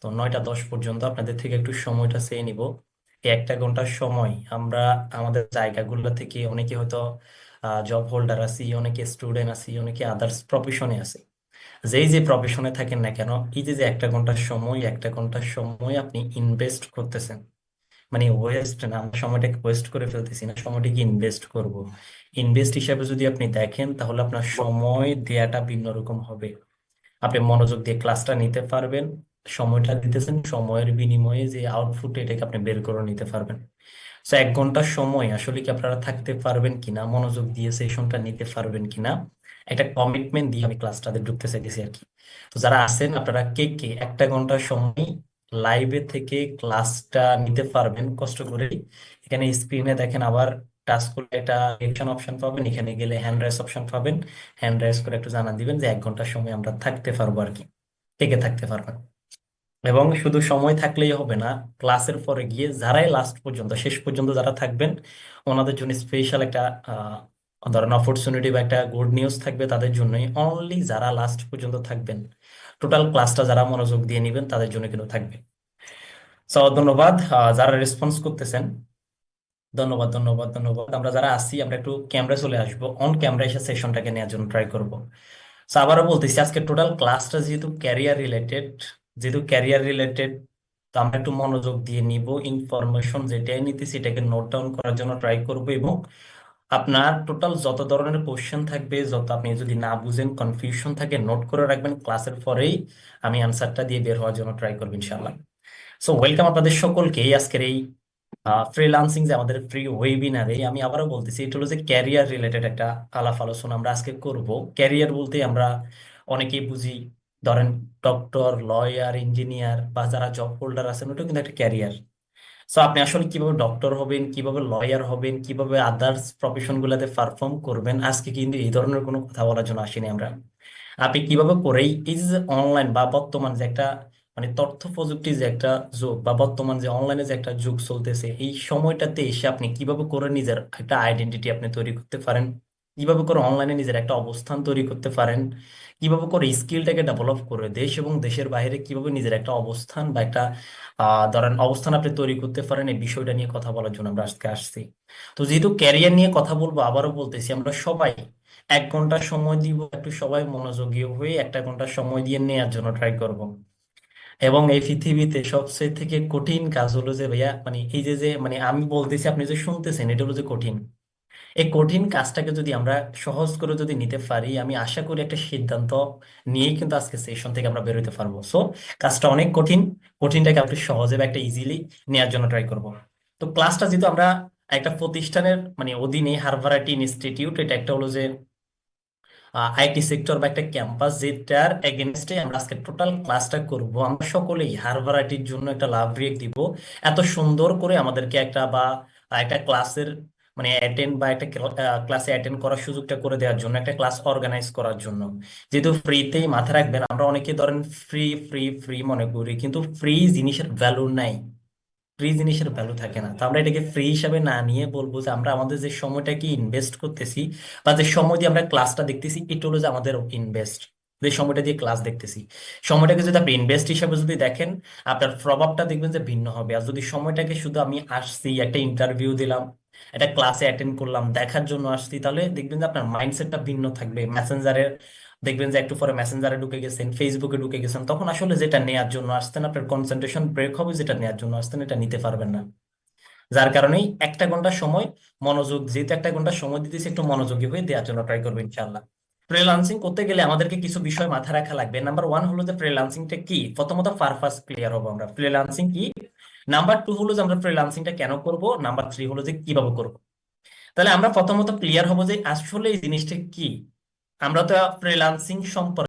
তো 9টা 10 পর্যন্ত আপনাদের থেকে একটু সময়টা চেয়ে নিব। এই 1 ঘন্টার সময় আমরা আমাদের জায়গাগুলো থেকে অনেকে হয়তো জব হোল্ডার আছি, অনেকে স্টুডেন্ট আছি, অনেকে আদার্স প্রফেশনে আছে। যেই যে প্রফেশনে থাকেন না কেন, এই যে যে 1 ঘন্টার সময় আপনি ইনভেস্ট করতেছেন, মানে ওয়েস্ট না, আমরা সময়টাকে ওয়েস্ট করে ফেলতেছি না, সময়টাকে ইনভেস্ট করব। ইনভেস্ট হিসাবে যদি আপনি দেখেন তাহলে আপনার সময় দেয়াটা ভিন্ন রকম হবে। আপনি মনোযোগ দিয়ে ক্লাসটা নিতে পারবেন, সময়টা দিতেছেন, সময়ের বিনিময়ে যে আউটপুট এটাকে আপনি বের করে নিতে পারবেন। তো 1 ঘন্টার সময় আসলে কি আপনারা থাকতে পারবেন কিনা, মনোযোগ দিয়ে সেশনটা নিতে পারবেন কিনা, একটা কমিটমেন্ট দিয়ে আমি ক্লাসটাতে ঢুকতে চাইতেছি আর কি। তো যারা আছেন আপনারা কে কে 1 ঘন্টার সময় লাইভে থেকে ক্লাসটা নিতে পারবেন কষ্ট করে, এখানে স্ক্রিনে দেখেন আবার টাচ করলে একটা রিঅ্যাকশন অপশন পাবেন, এখানে গেলে হ্যান্ড রাইজ অপশন পাবেন। হ্যান্ড রাইজ করে একটু জানা দিবেন যে 1 ঘন্টার সময় আমরা থাকতে পারবো আর কি, কে কে থাকতে পারবেন। এবং শুধু সময় থাকলেই হবে না, ক্লাসের পরে গিয়ে যারাই লাস্ট পর্যন্ত শেষ পর্যন্ত যারা থাকবেন ওনাদের জন্য স্পেশাল একটা ধরেন অপরচুনিটি বা একটা গুড নিউজ থাকবে তাদের জন্যই, অনলি যারা লাস্ট পর্যন্ত থাকবেন, টোটাল ক্লাসটা যারা মনোযোগ দিয়ে নেবেন তাদের জন্য কিন্তু থাকবে। সো ধন্যবাদ যারা রেসপন্স করতেছেন, ধন্যবাদ ধন্যবাদ ধন্যবাদ। আমরা যারা আসি আমরা একটু ক্যামেরা চলে আসবো, অন ক্যামেরা এসে সেশনটাকে নেওয়ার জন্য ট্রাই করব। তো আবারও বলতেছি আজকে টোটাল ক্লাসটা যেহেতু ক্যারিয়ার রিলেটেড, তো আমরা একটু মনোযোগ দিয়ে নিব, ইনফরমেশন যেটাই নিতেছি এটাকে নোট ডাউন করার জন্য ট্রাই করব। এবং আপনার টোটাল যত ধরনের কোশ্চেন থাকবে, যত আপনি যদি না বুঝেন, কনফিউশন থাকে, নোট করে রাখবেন, ক্লাসের পরেই আমি আনসারটা দিয়ে বের হওয়ার জন্য ট্রাই করবো ইনশাল্লাহ। সো ওয়েলকাম আপনাদের সকলকে আজকের এই ফ্রিল্যান্সিং যে আমাদের ফ্রি ওয়েবিনারে। আমি আবারও বলতেছি এটা হলো যে ক্যারিয়ার রিলেটেড একটা আলাপ আলোচনা আমরা আজকে করব। ক্যারিয়ার বলতে আমরা অনেকেই বুঝি ধরেন ডক্টর, লয়ার, ইঞ্জিনিয়ার বা যারা জব হোল্ডার আছেন, ওটাও কিন্তু একটা ক্যারিয়ার। সো আপনি আসলে কিভাবে ডক্টর হবেন, কিভাবে লয়ার হবেন, কিভাবে আদার্স প্রফেশন গুলাতে পারফর্ম করবেন, আজকে কিন্তু এই ধরনের কোনো কথা বলার জন্য আসেনি আমরা। আপনি কিভাবে করেই এই যে অনলাইন বা বর্তমান যে একটা মানে তথ্য প্রযুক্তি যে একটা যুগ, বা বর্তমান যে অনলাইনে যে একটা যুগ চলতেছে, এই সময়টাতে এসে আপনি কিভাবে করে নিজের একটা আইডেন্টিটি আপনি তৈরি করতে পারেন, কিভাবে করে অনলাইনে নিজের একটা অবস্থান তৈরি করতে পারেন, কিভাবে করে স্কিলটাকে ডেভেলপ করে দেশ এবং দেশের বাইরে কিভাবে নিজের একটা অবস্থান বা একটা ধরেন অবস্থান আপনি তৈরি করতে পারেন, এই বিষয়টা নিয়ে কথা বলার জন্য আমরা আজকে আসছি। তো যেহেতু ক্যারিয়ার নিয়ে কথা বলবো, আবারও বলতেছি আমরা সবাই 1 ঘন্টা সময় দিব, একটু সবাই মনোযোগী হয়ে 1 ঘন্টা সময় দিয়ে নেওয়ার জন্য ট্রাই করব। এবং এই পৃথিবীতে সবচেয়ে থেকে কঠিন কাজ হলো যে ভাইয়া, মানে এই যে যে মানে আমি বলতেছি আপনি যে শুনতেছেন, এটা হলো যে কঠিন। এই কঠিন কাজটাকে যদি আমরা সহজ করে যদি নিতে পারি, আমি আশা করি একটা সিদ্ধান্ত নিয়েই কিন্তু আজকে সেশন থেকে আমরা বেরোতে পারবো। সো কাজটা অনেক কঠিন, কঠিনটাকে আপনি সহজে বা একটা ইজিলি নেওয়ার জন্য ট্রাই করব। তো ক্লাসটা যেহেতু আমরা একটা প্রতিষ্ঠানের মানে অধীনে, হারভারাইটি ইনস্টিটিউট, এটা একটা হলো যে আইটি সেক্টর বা একটা ক্যাম্পাস, যেটার এগেনস্টে আমরা আজকে টোটাল ক্লাসটা করব। আমরা সকলেই হার ভ্যারাইটির জন্য একটা লাভ রিয়েক্ট দিব, এত সুন্দর করে আমাদেরকে একটা বা একটা ক্লাসের মানে অ্যাটেন্ড বা একটা ক্লাসে অ্যাটেন্ড করার সুযোগটা করে দেওয়ার জন্য, একটা ক্লাস অর্গানাইজ করার জন্য। যেহেতু ফ্রিতেই, মাথায় রাখবেন আমরা অনেকে ধরেন ফ্রি ফ্রি ফ্রি মনে করি, কিন্তু ফ্রি জিনিসের ভ্যালু নাই, ফ্রি জিনিসের ভ্যালু থাকে না। তো আমরা এটাকে ফ্রি হিসাবে না নিয়ে বলবো যে আমরা আমাদের যে সময়টাকে ইনভেস্ট করতেছি বা যে সময় দিয়ে আমরা ক্লাসটা দেখতেছি, এটা হলো যে আমাদের ইনভেস্ট। যে সময়টা দিয়ে ক্লাস দেখতেছি, সময়টাকে যদি আপনি ইনভেস্ট হিসাবে যদি দেখেন, আপনার প্রভাবটা দেখবেন যে ভিন্ন হবে। আর যদি সময়টাকে শুধু আমি আসছি একটা ইন্টারভিউ দিলাম, একটা ক্লাসে অ্যাটেন্ড করলাম দেখার জন্য আসছি, তাহলে দেখবেন যে আপনার মাইন্ডসেটটা ভিন্ন থাকবে। মেসেঞ্জারের দেখবেন যে একটু পরে মেসেঞ্জারে ঢুকে গেছেন, ফেসবুকে ঢুকে গেছেন, তখন আসলে যেটা নেয়ার জন্য আসতেন আপনার কনসেন্ট্রেশন ব্রেক হবে, যেটা নেয়ার জন্য আসতেন এটা নিতে পারবেন না। যার কারণেই 1 ঘন্টা সময় মনোযোগ, যেহেতু 1 ঘন্টা সময় দিতেছি, একটু মনোযোগী হয়ে দেওয়ার জন্য ট্রাই করবো ইনশাল্লাহ। ফ্রিল্যান্সিং করতে গেলে আমাদেরকে কিছু বিষয় মাথায় রাখা লাগবে। নাম্বার ওয়ান হলো যে ফ্রিল্যান্সিংটা কি, প্রথমত পারপাস ক্লিয়ার হবো আমরা ফ্রিল্যান্সিং কি। নাম্বার টু হলো যে আমরা ফ্রিল্যান্সিংটা কেন করব। নাম্বার থ্রি হলো যে কিভাবে করব। তাহলে আমরা প্রথমত ক্লিয়ার হবো যে আসলে এই জিনিসটা কি। আমরা তো ফ্রিল্যান্সিং সম্পর্কে